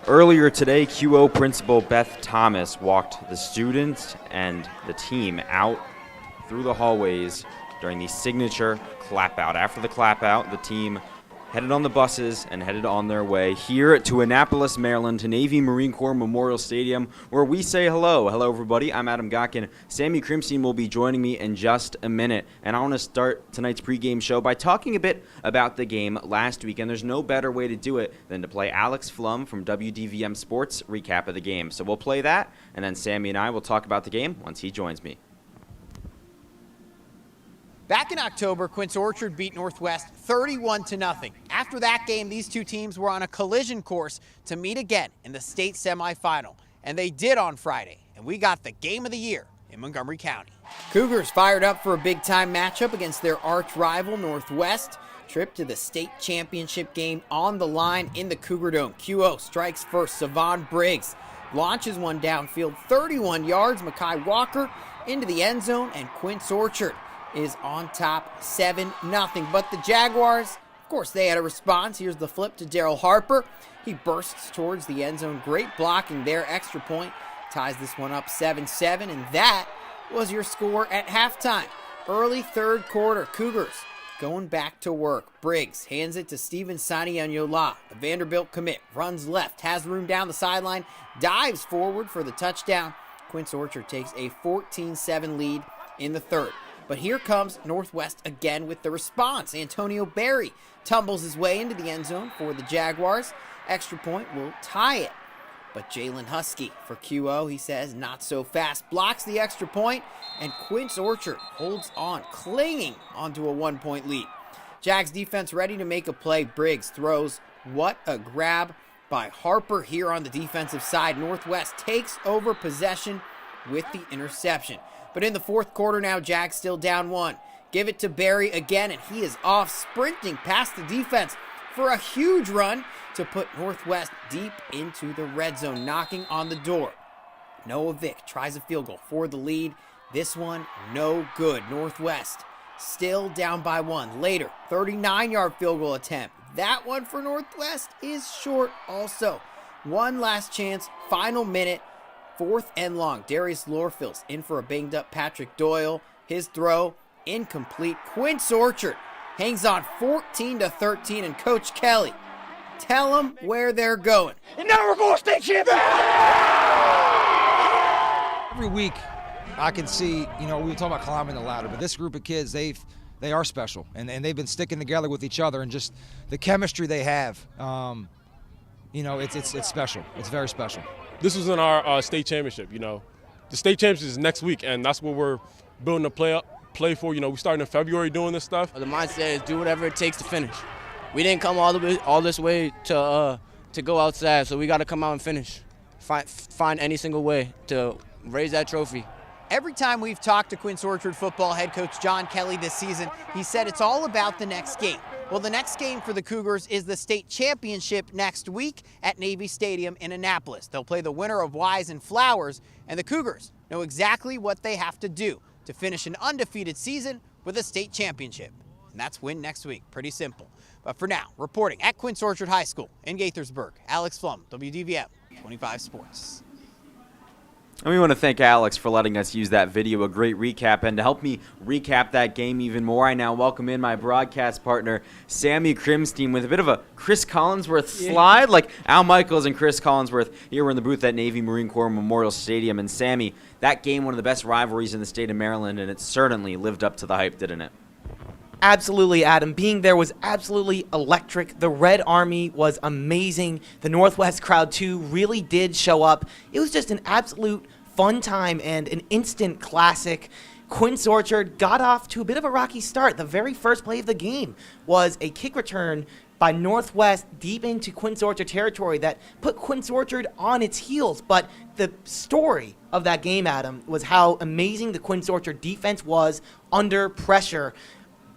Earlier today, QO Principal Beth Thomas walked the students and the team out through the hallways during the signature clap out. After the clap out, the team headed on the buses and headed on their way here to Annapolis, Maryland, to Navy Marine Corps Memorial Stadium, where we say hello. Hello, everybody. I'm Adam Gotkin. Sammy Krimstein will be joining me in just a minute, and I want to start tonight's pregame show by talking a bit about the game last week, and there's no better way to do it than to play Alex Flum from WDVM Sports' recap of the game. So we'll play that, and then Sammy and I will talk about the game once he joins me. Back in October, Quince Orchard beat Northwest 31-0. After that game, these two teams were on a collision course to meet again in the state semifinal. And they did on Friday, and we got the game of the year in Montgomery County. Cougars fired up for a big-time matchup against their arch rival, Northwest. Trip to the state championship game on the line in the Cougar Dome. QO strikes first. Savon Briggs launches one downfield, 31 yards. Makai Walker into the end zone, and Quince Orchard is on top 7-0. But the Jaguars, of course, they had a response. Here's the flip to Daryl Harper. He bursts towards the end zone. Great blocking there. Extra point ties this one up 7-7. And that was your score at halftime. Early third quarter, Cougars going back to work. Briggs hands it to Steven Sanianyola. The Vanderbilt commit runs left, has room down the sideline, dives forward for the touchdown. Quince Orchard takes a 14-7 lead in the third. But here comes Northwest again with the response. Antonio Berry tumbles his way into the end zone for the Jaguars. Extra point will tie it. But Jalen Husky for QO, he says, not so fast. Blocks the extra point, and Quince Orchard holds on, clinging onto a 1-point lead. Jags defense ready to make a play. Briggs throws. What a grab by Harper here on the defensive side. Northwest takes over possession with the interception. But in the fourth quarter now, Jags still down one. Give it to Barry again, and he is off, sprinting past the defense for a huge run to put Northwest deep into the red zone, knocking on the door. Noah Vick tries a field goal for the lead. This one, no good. Northwest still down by one. Later, 39-yard field goal attempt. That one for Northwest is short also. One last chance, final minute. Fourth and long. Darius Lorfils in for a banged-up Patrick Doyle. His throw, incomplete. Quince Orchard hangs on 14-13, and Coach Kelly, tell them where they're going. And now we're going state champion! Every week, I can see, we were talking about climbing the ladder, but this group of kids, they are special, and they've been sticking together with each other, and just the chemistry they have, it's special. It's very special. This was in our state championship, The state championship is next week, and that's what we're building a play for. We started in February doing this stuff. The mindset is do whatever it takes to finish. We didn't come all this way to go outside, so we got to come out and finish. Find any single way to raise that trophy. Every time we've talked to Quince Orchard football head coach John Kelly this season, he said it's all about the next game. Well, the next game for the Cougars is the state championship next week at Navy Stadium in Annapolis. They'll play the winner of Wise and Flowers, and the Cougars know exactly what they have to do to finish an undefeated season with a state championship. And that's win next week. Pretty simple. But for now, reporting at Quince Orchard High School in Gaithersburg, Alex Flum, WDVM 25 Sports. And we want to thank Alex for letting us use that video, a great recap. And to help me recap that game even more, I now welcome in my broadcast partner, Sammy Krimstein, with a bit of a Chris Collinsworth slide, like Al Michaels and Chris Collinsworth. Here we're in the booth at Navy Marine Corps Memorial Stadium. And Sammy, that game, one of the best rivalries in the state of Maryland, and it certainly lived up to the hype, didn't it? Absolutely, Adam. Being there was absolutely electric. The Red Army was amazing. The Northwest crowd, too, really did show up. It was just an absolute fun time and an instant classic. Quince Orchard got off to a bit of a rocky start. The very first play of the game was a kick return by Northwest deep into Quince Orchard territory that put Quince Orchard on its heels. But the story of that game, Adam, was how amazing the Quince Orchard defense was under pressure.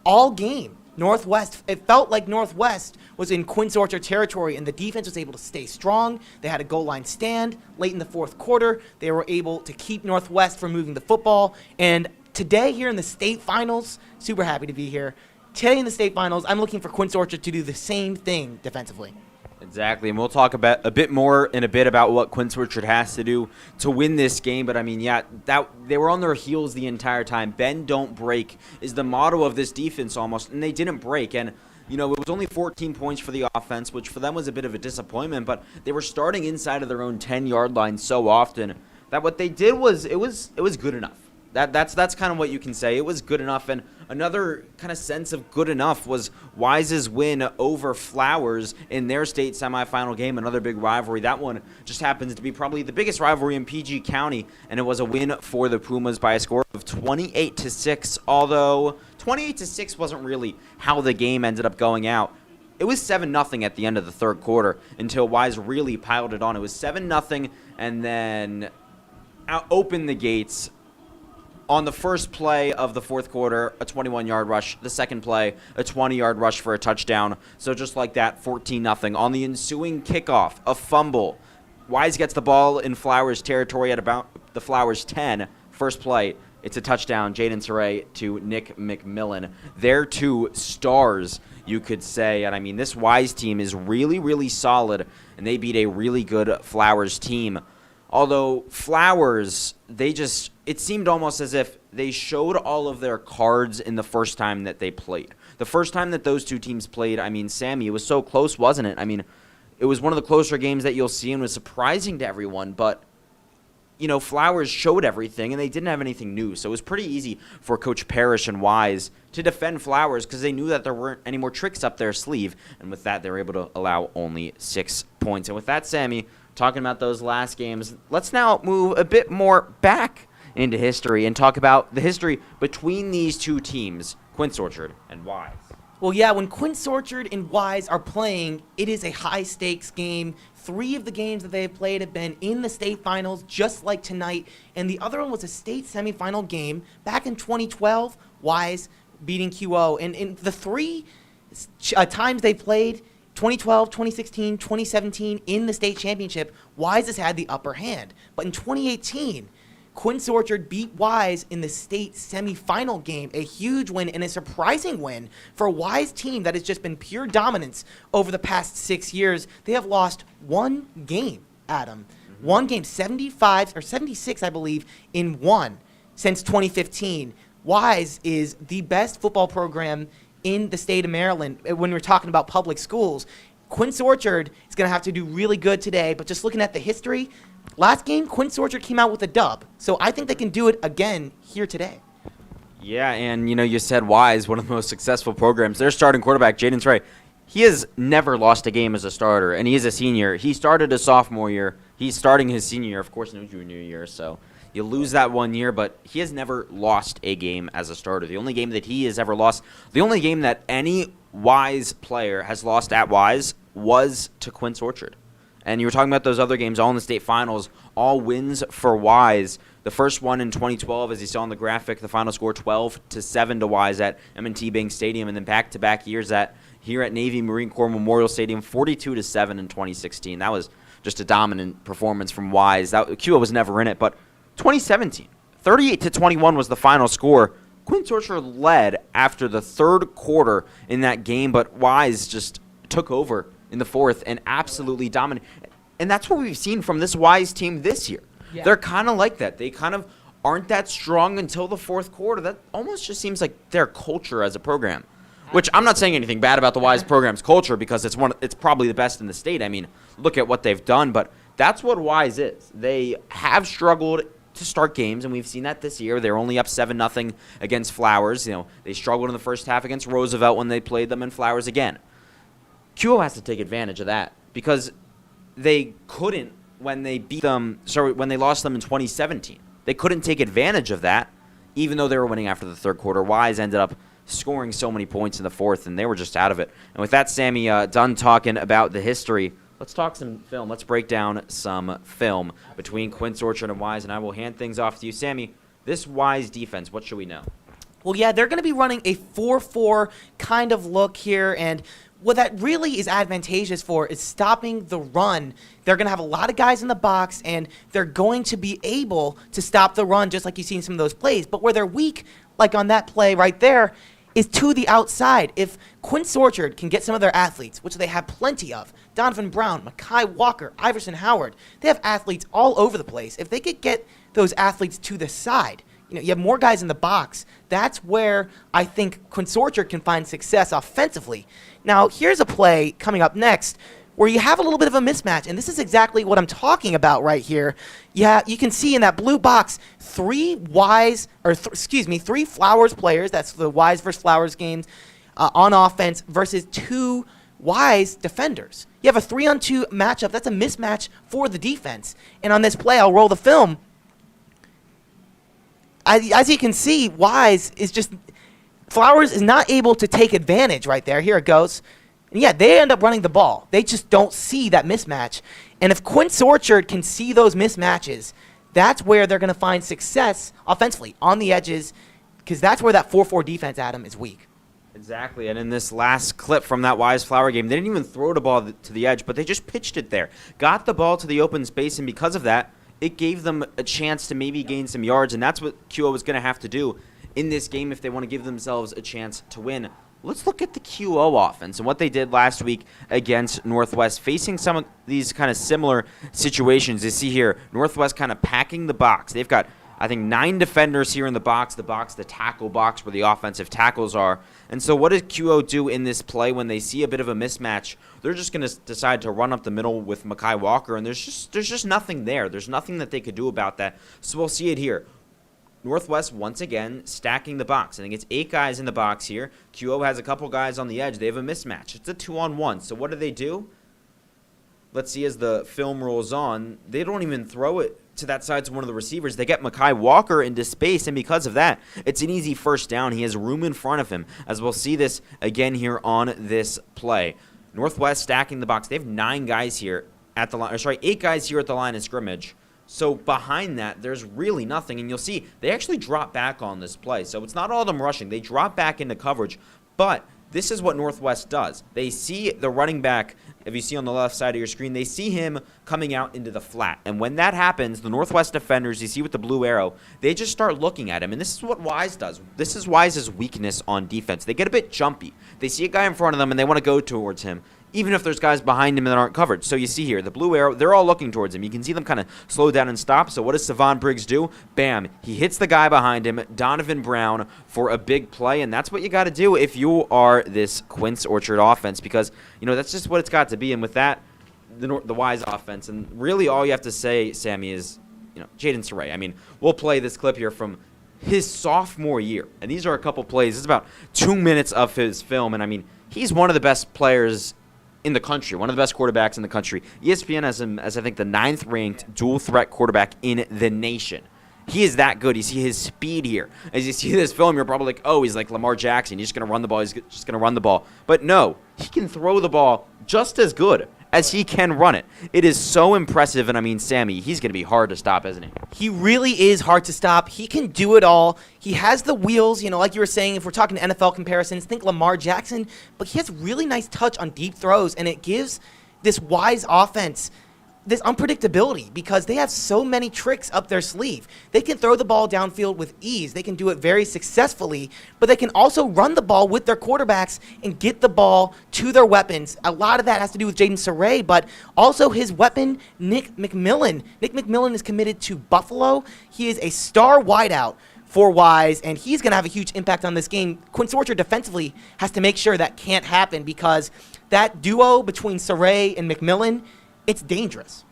All game, Northwest, it felt like Northwest was in Quince Orchard territory, and the defense was able to stay strong. They had a goal line stand late in the fourth quarter. They were able to keep Northwest from moving the football. And today here in the state finals, super happy to be here. Today in the state finals, I'm looking for Quince Orchard to do the same thing defensively. Exactly, and we'll talk about a bit more in a bit about what Quince Orchard has to do to win this game. But I mean, that they were on their heels the entire time. Bend, don't break is the motto of this defense almost, and they didn't break. And it was only 14 points for the offense, which for them was a bit of a disappointment. But they were starting inside of their own 10-yard line so often that what they did was it was good enough. That's kind of what you can say. It was good enough. And another kind of sense of good enough was Wise's win over Flowers in their state semifinal game, another big rivalry. That one just happens to be probably the biggest rivalry in PG County, and it was a win for the Pumas by a score of 28-6, although 28-6 wasn't really how the game ended up going out. It was 7-0 at the end of the third quarter until Wise really piled it on. It was 7-0 and then opened the gates. On the first play of the fourth quarter, a 21-yard rush. The second play, a 20-yard rush for a touchdown. So just like that, 14-0. On the ensuing kickoff, a fumble. Wise gets the ball in Flowers territory at about the Flowers 10. First play, it's a touchdown. Jaden Saray to Nick McMillan. They're two stars, you could say. And I mean, this Wise team is really, really solid, and they beat a really good Flowers team. Although Flowers, it seemed almost as if they showed all of their cards in the first time that they played. The first time that those two teams played, I mean, Sammy, it was so close, wasn't it? I mean, it was one of the closer games that you'll see and was surprising to everyone. But, Flowers showed everything, and they didn't have anything new. So it was pretty easy for Coach Parrish and Wise to defend Flowers because they knew that there weren't any more tricks up their sleeve. And with that, they were able to allow only 6 points. And with that, Sammy, talking about those last games, let's now move a bit more back into history and talk about the history between these two teams, Quince Orchard and Wise. Well, yeah, when Quince Orchard and Wise are playing, it is a high-stakes game. 3 of the games that they have played have been in the state finals, just like tonight, and the other one was a state semifinal game back in 2012, Wise beating QO. And in the 3 times they played, 2012, 2016, 2017, in the state championship, Wise has had the upper hand. But in 2018, Quince Orchard beat Wise in the state semifinal game, a huge win and a surprising win for a Wise team that has just been pure dominance over the past 6 years. They have lost 1 game, Adam. 1 game, 76, I believe, in 1 since 2015. Wise is the best football program in the state of Maryland when we're talking about public schools. Quince Orchard is going to have to do really good today, but just looking at the history, last game, Quince Orchard came out with a dub. So I think they can do it again here today. Yeah, and you said Wise, one of the most successful programs. Their starting quarterback, Jaden Saray, he has never lost a game as a starter, and he is a senior. He started his sophomore year. He's starting his senior year, of course, no junior year, so you lose that 1 year, but he has never lost a game as a starter. The only game that he has ever lost, the only game that any Wise player has lost at Wise was to Quince Orchard. And you were talking about those other games, all in the state finals, all wins for Wise. The first one in 2012, as you saw on the graphic, the final score 12-7 to Wise at M&T Bank Stadium, and then back-to-back years here at Navy Marine Corps Memorial Stadium, 42-7 in 2016. That was just a dominant performance from Wise. QO was never in it, but 2017, 38-21 was the final score. Quince Orchard led after the third quarter in that game, but Wise just took over in the fourth and absolutely dominated. And that's what we've seen from this Wise team this year. Yeah. They're kind of like that. They kind of aren't that strong until the fourth quarter. That almost just seems like their culture as a program, which I'm not saying anything bad about the Wise program's culture because it's probably the best in the state. I mean, look at what they've done, but that's what Wise is. They have struggled to start games, and we've seen that this year. They're only up 7-0 against Flowers. They struggled in the first half against Roosevelt when they played them, and Flowers again. QO has to take advantage of that because they couldn't when they when they lost them in 2017. They couldn't take advantage of that, even though they were winning after the third quarter. Wise ended up scoring so many points in the fourth, and they were just out of it. And with that, Sammy, done talking about the history, let's talk some film. Let's break down some film between Quince Orchard and Wise, and I will hand things off to you. Sammy, this Wise defense, what should we know? Well, yeah, they're going to be running a 4-4 kind of look here, and what that really is advantageous for is stopping the run. They're going to have a lot of guys in the box, and they're going to be able to stop the run just like you've seen some of those plays. But where they're weak, like on that play right there, is to the outside. If Quince Orchard can get some of their athletes, which they have plenty of, Donovan Brown, Mekhi Walker, Iverson Howard, they have athletes all over the place. If they could get those athletes to the side, you have more guys in the box. That's where I think Quince Orchard can find success offensively. Now, here's a play coming up next where you have a little bit of a mismatch, and this is exactly what I'm talking about right here. Yeah, you can see in that blue box three Flowers players. That's the Wise versus Flowers games on offense versus 2 Wise defenders. You have a 3-on-2 matchup. That's a mismatch for the defense. And on this play, I'll roll the film. As you can see, Flowers is not able to take advantage right there. Here it goes. And yeah, they end up running the ball. They just don't see that mismatch. And if Quince Orchard can see those mismatches, that's where they're going to find success offensively on the edges, because that's where that 4-4 defense, Adam, is weak. Exactly, and in this last clip from that Wise Flower game, they didn't even throw the ball to the edge, but they just pitched it there. Got the ball to the open space, and because of that, it gave them a chance to maybe gain some yards, and that's what QO is going to have to do in this game if they want to give themselves a chance to win. Let's look at the QO offense and what they did last week against Northwest, facing some of these kind of similar situations. You see here, Northwest kind of packing the box. They've got, I think, 9 defenders here in the tackle box where the offensive tackles are. And so what did QO do in this play when they see a bit of a mismatch? They're just going to decide to run up the middle with Mekhi Walker, and there's just nothing there. There's nothing that they could do about that. So we'll see it here. Northwest, once again, stacking the box. I think it's 8 guys in the box here. QO has a couple guys on the edge. They have a mismatch. It's a 2-on-1. So what do? Let's see as the film rolls on. They don't even throw it to that side to one of the receivers. They get Mekhi Walker into space, and because of that, it's an easy first down. He has room in front of him, as we'll see this again here on this play. Northwest stacking the box. They have 9 guys here at the line. 8 guys here at the line of scrimmage. So behind that, there's really nothing. And you'll see they actually drop back on this play. So it's not all them rushing. They drop back into coverage. But this is what Northwest does. They see the running back, if you see on the left side of your screen, they see him coming out into the flat. And when that happens, the Northwest defenders, you see with the blue arrow, they just start looking at him. And this is what Wise does. This is Wise's weakness on defense. They get a bit jumpy. They see a guy in front of them, and they want to go towards him, even if there's guys behind him that aren't covered. So you see here, the blue arrow, they're all looking towards him. You can see them kind of slow down and stop. So what does Savon Briggs do? Bam, he hits the guy behind him, Donovan Brown, for a big play. And that's what you got to do if you are this Quince Orchard offense, because, that's just what it's got to be. And with that, the Wise offense, and really all you have to say, Sammy, is, Jaden Saray. I mean, we'll play this clip here from his sophomore year. And these are a couple plays. This is about 2 minutes of his film. And, I mean, he's one of the best players in the country, one of the best quarterbacks in the country. ESPN has him as, I think, the 9th-ranked dual-threat quarterback in the nation. He is that good. You see his speed here. As you see this film, you're probably like, oh, he's like Lamar Jackson. He's just going to run the ball. He's just going to run the ball. But no, he can throw the ball just as good as he can run it. It is so impressive, and I mean, Sammy, he's going to be hard to stop, isn't he? He really is hard to stop. He can do it all. He has the wheels, like you were saying, if we're talking NFL comparisons, think Lamar Jackson, but he has really nice touch on deep throws, and it gives this Wise offense this unpredictability because they have so many tricks up their sleeve. They can throw the ball downfield with ease. They can do it very successfully, but they can also run the ball with their quarterbacks and get the ball to their weapons. A lot of that has to do with Jaden Saray, but also his weapon, Nick McMillan. Nick McMillan is committed to Buffalo. He is a star wideout for Wise, and he's going to have a huge impact on this game. Quince Orchard defensively has to make sure that can't happen because that duo between Saray and McMillan, it's dangerous.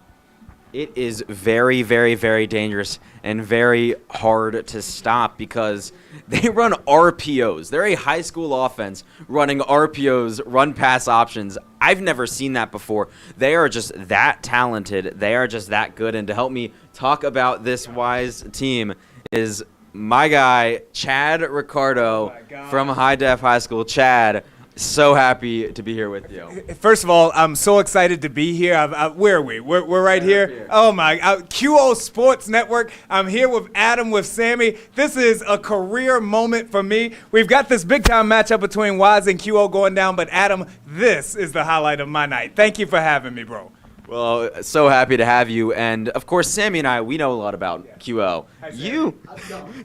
It is very, very, very dangerous and very hard to stop because they run RPOs. They're a high school offense running RPOs, run-pass options. I've never seen that before. They are just that talented. They are just that good. And to help me talk about this Wise team is my guy, Chad Ricardo from High Def High School. Chad, so happy to be here with you. First of all, I'm so excited to be here. Where are we? We're right here. Oh, my. QO Sports Network. I'm here with Adam, with Sammy. This is a career moment for me. We've got this big-time matchup between Wise and QO going down, but, Adam, this is the highlight of my night. Thank you for having me, bro. Well, so happy to have you. And, of course, Sammy and I, we know a lot about QO.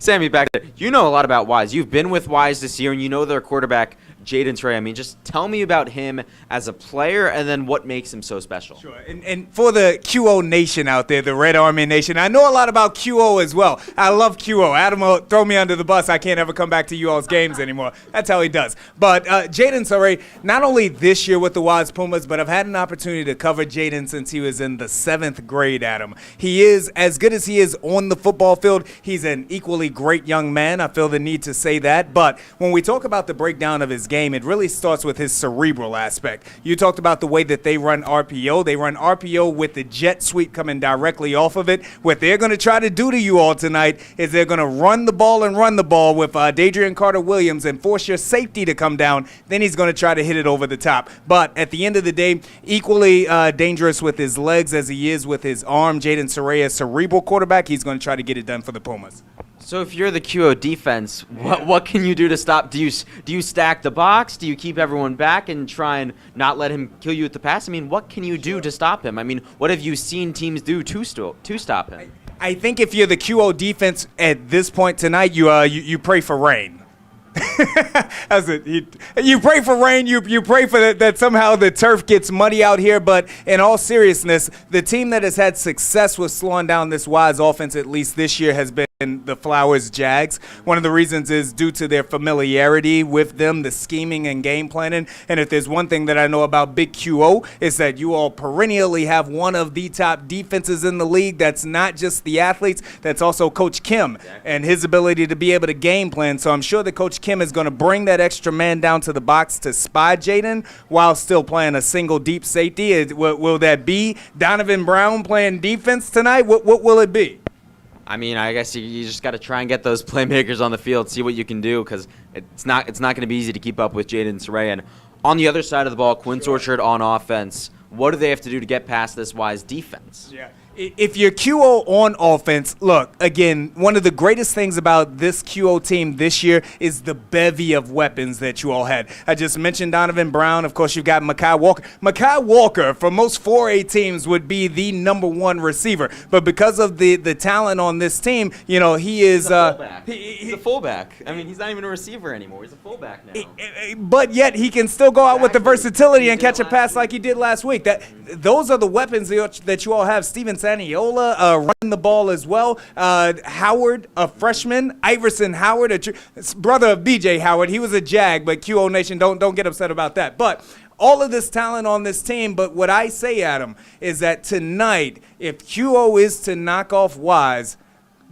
Sammy, back there, you know a lot about Wise. You've been with Wise this year, and you know their quarterback, Jaden Trey. I mean, just tell me about him as a player and then what makes him so special. Sure. And for the QO Nation out there, the Red Army Nation, I know a lot about QO as well. I love QO. Adam will throw me under the bus. I can't ever come back to you all's games anymore. That's how he does. But Jaden Trey, not only this year with the Wise Pumas, but I've had an opportunity to cover Jaden since he was in the 7th grade, Adam. He is, as good as he is on the football field, he's an equally great young man. I feel the need to say that. But when we talk about the breakdown of his game, it really starts with his cerebral aspect. You talked about the way that they run RPO. They run RPO with the jet sweep coming directly off of it. What they're going to try to do to you all tonight is they're going to run the ball with Dadrian Carter-Williams and force your safety to come down. Then he's going to try to hit it over the top. But at the end of the day, equally dangerous with his legs as he is with his arm. Jaden Soraya, cerebral quarterback, he's going to try to get it done for the Pumas. So if you're the QO defense, what can you do to stop? Do you stack the box? Do you keep everyone back and try and not let him kill you with the pass? I mean, what can you do to stop him? I mean, what have you seen teams do to stop him? I think if you're the QO defense at this point tonight, you pray for rain. That's it. You pray for rain. You pray for that somehow the turf gets muddy out here. But in all seriousness, the team that has had success with slowing down this Wise offense, at least this year, has been the Flowers Jags. One of the reasons is due to their familiarity with them, the scheming and game planning. And if there's one thing that I know about Big QO, is that you all perennially have one of the top defenses in the league. That's not just the athletes, that's also Coach Kim and his ability to be able to game plan. So I'm sure that Coach Kim is going to bring that extra man down to the box to spy Jaden while still playing a single deep safety. Will that be Donovan Brown playing defense tonight? What will it be? I mean, I guess you just got to try and get those playmakers on the field, see what you can do, because it's not going to be easy to keep up with Jaden Soraya. And on the other side of the ball, Quince Orchard on offense, what do they have to do to get past this Wise defense? Yeah. If you're QO on offense, look, again, one of the greatest things about this QO team this year is the bevy of weapons that you all had. I just mentioned Donovan Brown. Of course, you've got Mekhi Walker. Mekhi Walker, for most 4A teams, would be the #1 receiver. But because of the talent on this team, you know, he is he's a fullback. He's a fullback. I mean, he's not even a receiver anymore. He's a fullback now. But yet he can still go out with the versatility and catch a pass like he did last week. Those are the weapons that you all have. Steven Saniola running the ball as well. Howard, a freshman. Iverson Howard, brother of BJ Howard. He was a Jag, but QO Nation, don't get upset about that. But all of this talent on this team. But what I say, Adam, is that tonight, if QO is to knock off Wise,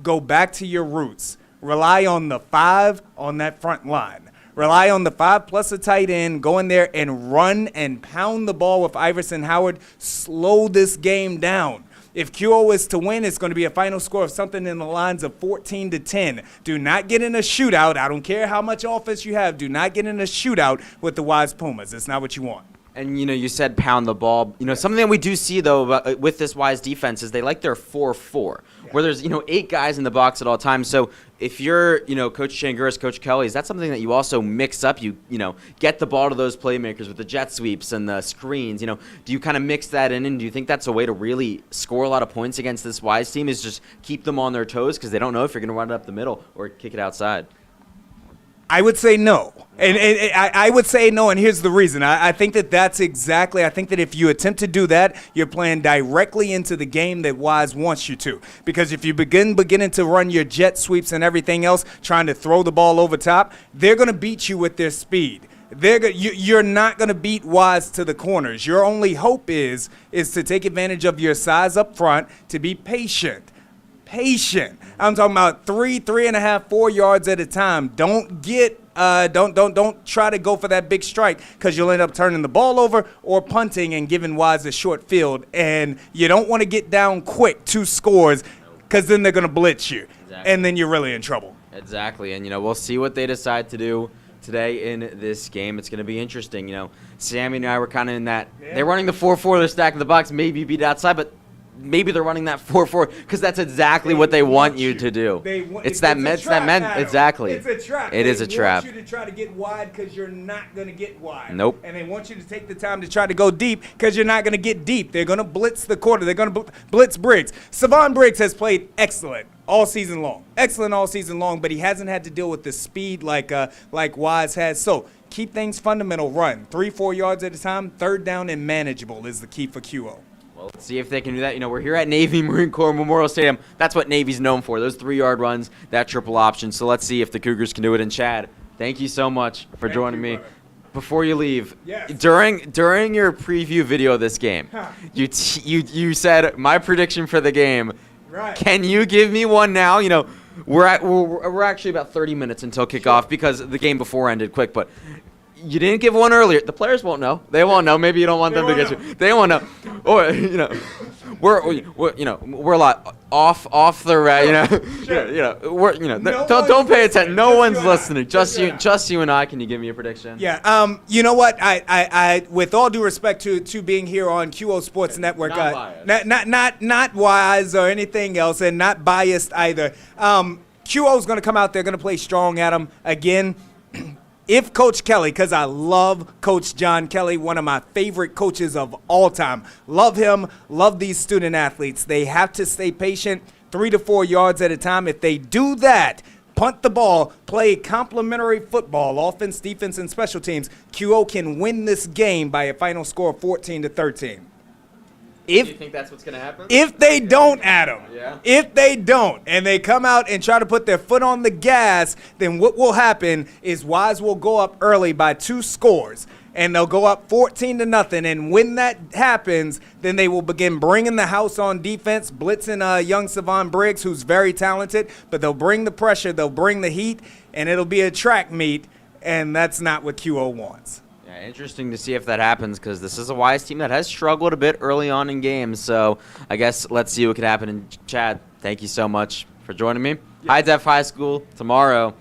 go back to your roots. Rely on the 5 on that front line. Rely on the 5 plus a tight end, go in there and run and pound the ball with Iverson Howard. Slow this game down. If QO is to win, it's going to be a final score of something in the lines of 14-10. Do not get in a shootout. I don't care how much offense you have. Do not get in a shootout with the Wise Pumas. It's not what you want. And, you know, you said pound the ball. You know, something that we do see, though, with this Wise defense is they like their 4-4, where there's, 8 guys in the box at all times. So if you're, Coach Changuris, Coach Kelly, is that something that you also mix up? You get the ball to those playmakers with the jet sweeps and the screens. Do you kind of mix that in? And do you think that's a way to really score a lot of points against this Wise team, is just keep them on their toes because they don't know if you're going to run it up the middle or kick it outside? I would say no. And I would say no, and here's the reason. I think that I think that if you attempt to do that, you're playing directly into the game that Wise wants you to. Because if you beginning to run your jet sweeps and everything else, trying to throw the ball over top, they're going to beat you with their speed. You're not going to beat Wise to the corners. Your only hope is to take advantage of your size up front, to be patient. I'm talking about 3.5, 4 yards at a time. Don't try to go for that big strike, because you'll end up turning the ball over or punting and giving Wise a short field. And you don't want to get down quick 2 scores, because then they're going to blitz you. Exactly. And then you're really in trouble. Exactly. And, we'll see what they decide to do today in this game. It's going to be interesting. Sammy and I were kind of in that. Yeah. They're running the 4-4. They're stacking the box, maybe beat outside, but maybe they're running that 4-4 because that's exactly what they want you to do. It's that exactly. It's a trap. It is a trap. They want you to try to get wide because you're not going to get wide. Nope. And they want you to take the time to try to go deep because you're not going to get deep. They're going to blitz the quarter. They're going to blitz Briggs. Savon Briggs has played excellent all season long. Excellent all season long, but he hasn't had to deal with the speed like Wise has. So keep things fundamental. Run 3-4 yards at a time. Third down and manageable is the key for QO. Well, let's see if they can do that. We're here at Navy Marine Corps Memorial Stadium. That's what Navy's known for, those 3-yard runs, that triple option. So let's see if the Cougars can do it. And Chad, thank you so much for joining me. Brother. Before you leave, yes. during your preview video of this game, you said my prediction for the game. Right. Can you give me one now? We're actually about 30 minutes until kickoff because the game before ended quick, but you didn't give one earlier. The players won't know. They won't know. Maybe you don't want them to get you. They won't know. Or we're a lot off the don't pay attention. No one's listening. Just you and I. Can you give me a prediction? Yeah. You know what? I with all due respect to being here on QO Sports Network, not Wise or anything else, and not biased either. QO's going to come out there, going to play strong at them again. If Coach Kelly, because I love Coach John Kelly, one of my favorite coaches of all time, love him, love these student athletes. They have to stay patient, 3 to 4 yards at a time. If they do that, punt the ball, play complementary football, offense, defense, and special teams, QO can win this game by a final score of 14-13. Do you think that's what's going to happen? If they don't, Adam, Yeah. if they don't, and they come out and try to put their foot on the gas, then what will happen is Wise will go up early by 2 scores, and they'll go up 14-0. And when that happens, then they will begin bringing the house on defense, blitzing young Savon Briggs, who's very talented, but they'll bring the pressure, they'll bring the heat, and it'll be a track meet, and that's not what QO wants. Yeah, interesting to see if that happens because this is a Wise team that has struggled a bit early on in games. So I guess let's see what could happen. And Chad, thank you so much for joining me. High Def High School tomorrow,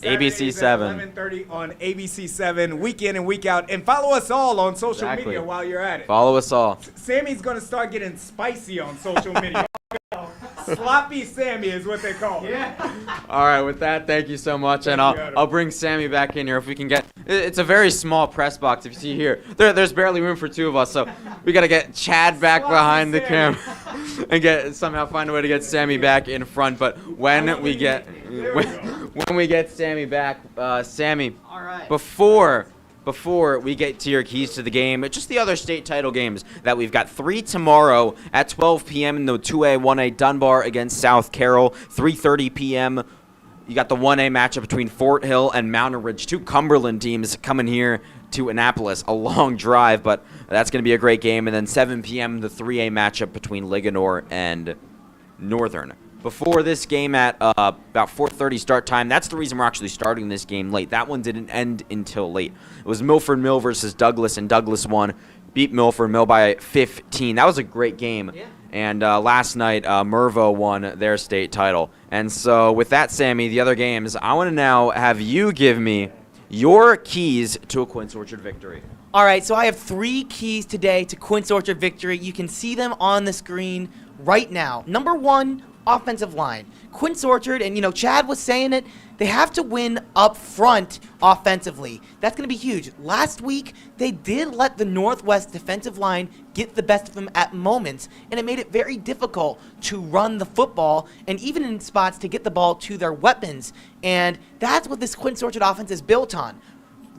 ABC 7. 11:30 on ABC 7, week in and week out. And follow us all on social media while you're at it. Follow us all. Sammy's going to start getting spicy on social media. Sloppy Sammy is what they call it. Yeah. All right, with that, thank you so much, and I'll bring Sammy back in here if we can get. It's a very small press box. If you see here, there's barely room for 2 of us, so we got to get Chad back behind the camera and somehow find a way to get Sammy back in front. But when we get Sammy back, Sammy, All right. Before we get to your keys to the game, just the other state title games that we've got 3 tomorrow at 12 p.m. in the 2A, 1A Dunbar against South Carroll. 3:30 p.m. You got the 1A matchup between Fort Hill and Mountain Ridge. 2 Cumberland teams coming here to Annapolis. A long drive, but that's going to be a great game. And then 7 p.m. the 3A matchup between Ligonor and Northern. Before this game at about 4:30 start time, that's the reason we're actually starting this game late. That one didn't end until late. It was Milford Mill versus Douglas, and Douglas won, beat Milford Mill by 15. That was a great game. Yeah. And last night, Mervo won their state title. And so with that, Sammy, the other games, I want to now have you give me your keys to a Quince Orchard victory. All right, so I have 3 keys today to Quince Orchard victory. You can see them on the screen right now. Number 1, offensive line. Quince Orchard, and Chad was saying it, they have to win up front offensively. That's going to be huge. Last week, they did let the Northwest defensive line get the best of them at moments, and it made it very difficult to run the football and even in spots to get the ball to their weapons. And that's what this Quince Orchard offense is built on.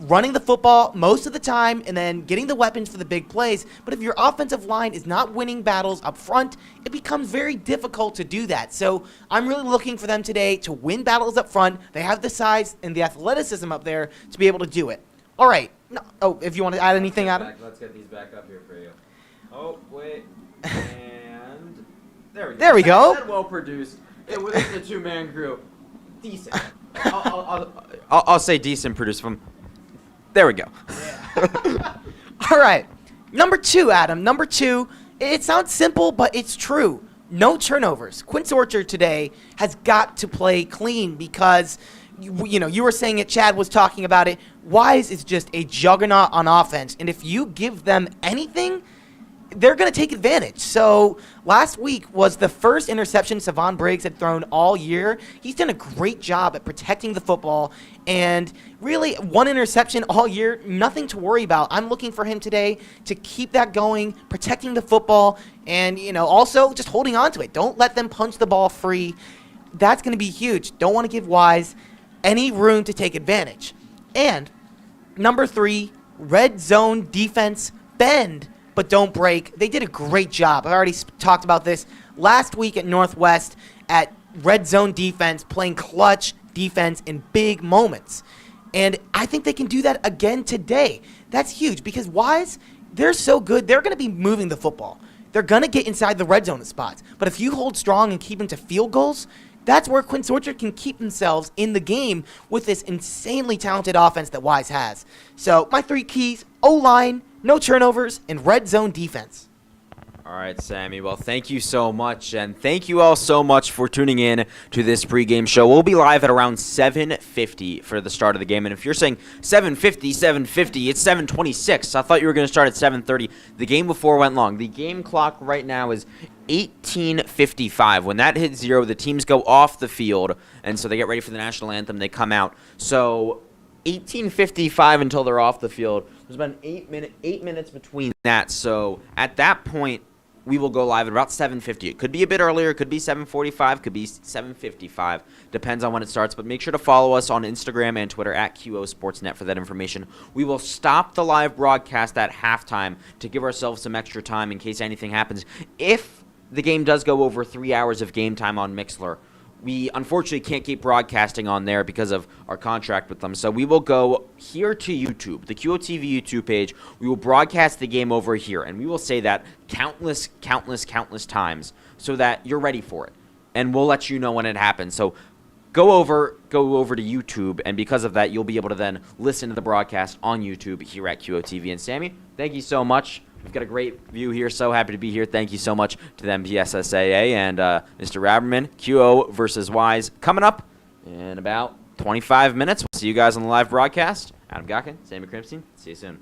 Running the football most of the time and then getting the weapons for the big plays. But if your offensive line is not winning battles up front, it becomes very difficult to do that. So I'm really looking for them today to win battles up front. They have the size and the athleticism up there to be able to do it. All right. If you want to add anything, Adam? Let's get these back up here for you. Oh, wait. And there we go. There we go. That's well produced. It was a 2-man crew. Decent. I'll say decent produced from. There we go. Yeah. All right. Number 2, Adam. Number 2, it sounds simple, but it's true. No turnovers. Quince Orchard today has got to play clean because, you were saying it, Chad was talking about it. Wise is just a juggernaut on offense, and if you give them anything, they're going to take advantage. So last week was the first interception Savon Briggs had thrown all year. He's done a great job at protecting the football, and really one interception all year, nothing to worry about. I'm looking for him today to keep that going, protecting the football, and also just holding on to it. Don't let them punch the ball free. That's going to be huge. Don't want to give Wise any room to take advantage. And number 3, red zone defense, bend but don't break. They did a great job. I already talked about this last week at Northwest at red zone defense, playing clutch defense in big moments. And I think they can do that again today. That's huge because Wise, they're so good. They're going to be moving the football. They're going to get inside the red zone spots. But if you hold strong and keep them to field goals, that's where Quince Orchard can keep themselves in the game with this insanely talented offense that Wise has. So my 3 keys: O-line, no turnovers, and red zone defense. All right, Sammy. Well, thank you so much, and thank you all so much for tuning in to this pregame show. We'll be live at around 7:50 for the start of the game, and if you're saying 7:50, it's 7:26. I thought you were going to start at 7:30. The game before went long. The game clock right now is 18:55. When that hits 0, the teams go off the field, and so they get ready for the national anthem. They come out. So 18:55 until they're off the field. There's about 8 minutes between that. So at that point, we will go live at about 7:50. It could be a bit earlier. It could be 7:45. Could be 7:55. Depends on when it starts. But make sure to follow us on Instagram and Twitter at QO Sportsnet for that information. We will stop the live broadcast at halftime to give ourselves some extra time in case anything happens. If the game does go over 3 hours of game time on Mixlr, we unfortunately can't keep broadcasting on there because of our contract with them. So we will go here to YouTube, the QOTV YouTube page. We will broadcast the game over here, and we will say that countless times so that you're ready for it. And we'll let you know when it happens. So go over to YouTube, and because of that, you'll be able to then listen to the broadcast on YouTube here at QOTV. And Sammy, thank you so much. We've got a great view here. So happy to be here. Thank you so much to the MPSSAA and Mr. Raberman. QO versus Wise coming up in about 25 minutes. We'll see you guys on the live broadcast. Adam Gotkin, Sammy Krimstein. See you soon.